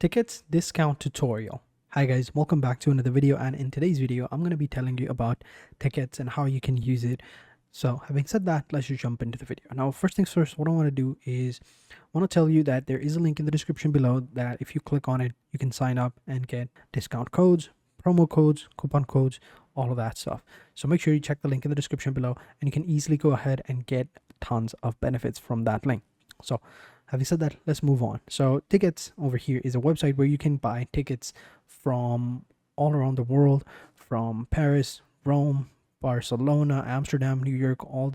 Tickets discount tutorial. Hi guys, welcome back to another video, and in today's video I'm going to be telling you about tickets and how you can use it. So having said that, let's just jump into the video. Now first things first, what I want to do is I want to tell you that there is a link in the description below that if you click on it you can sign up and get discount codes, promo codes, coupon codes, all of that stuff. So make sure you check the link in the description below and you can easily go ahead and get tons of benefits from that link. So having said that, let's move on. So Tiqets over here is a website where you can buy tickets from all around the world, from Paris, Rome, Barcelona, Amsterdam, New York. All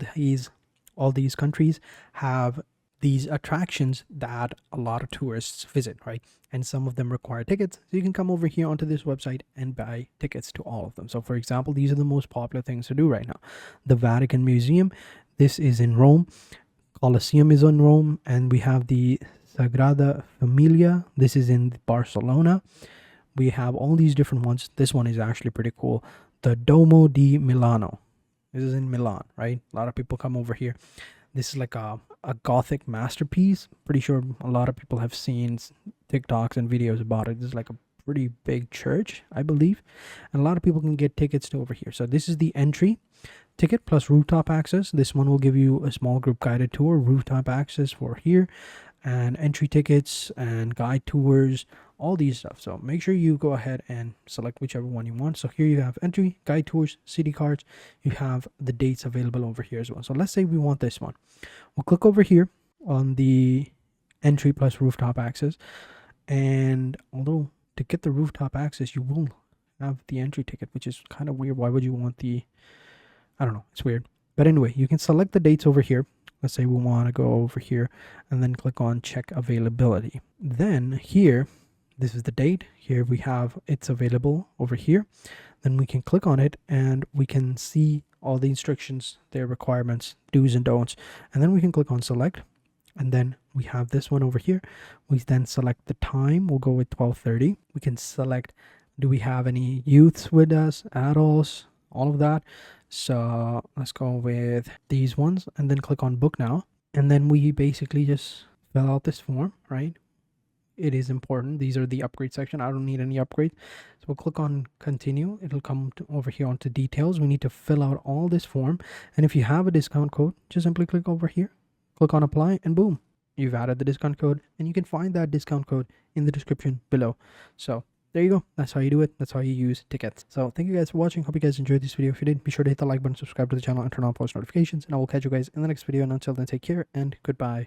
these countries have these attractions that a lot of tourists visit, right? And some of them require tickets. So you can come over here onto this website and buy tickets to all of them. So for example, these are the most popular things to do right now. The Vatican Museum, this is in Rome. Colosseum is in Rome, and we have the Sagrada Familia. This is in Barcelona. We have all these different ones. This one is actually pretty cool. The Duomo di Milano. This is in Milan, right? A lot of people come over here. This is like a Gothic masterpiece. Pretty sure a lot of people have seen TikToks and videos about it. This is like a pretty big church, I believe. And a lot of people can get tickets to over here. So this is the entry ticket plus rooftop access. This one will give you a small group guided tour, rooftop access for here, and entry tickets and guide tours, all these stuff. So make sure you go ahead and select whichever one you want. So here you have entry, guide tours, city cards. You have the dates available over here as well. So let's say we want this one. We'll click over here on the entry plus rooftop access, and although to get the rooftop access you will have the entry ticket, which is kind of weird. Why would you want the, I don't know, it's weird. But anyway, you can select the dates over here. Let's say we want to go over here and then click on check availability. Then here, this is the date. Here we have it's available over here. Then we can click on it and we can see all the instructions, their requirements, do's and don'ts. And then we can click on select. And then we have this one over here. We then select the time. We'll go with 12:30. We can select, do we have any youths with us, adults, all of that. So let's go with these ones and then click on book now. And then we basically just fill out this form, right? It is important. These are the upgrade section. I don't need any upgrade. So we'll click on continue. It'll come over here onto details. We need to fill out all this form. And if you have a discount code, just simply click over here, click on apply, and boom, you've added the discount code. And you can find that discount code in the description below. So there you go. That's how you do it. That's how you use tickets. So thank you guys for watching. Hope you guys enjoyed this video. If you did, be sure to hit the like button, subscribe to the channel, and turn on post notifications. And I will catch you guys in the next video. And until then, take care and goodbye.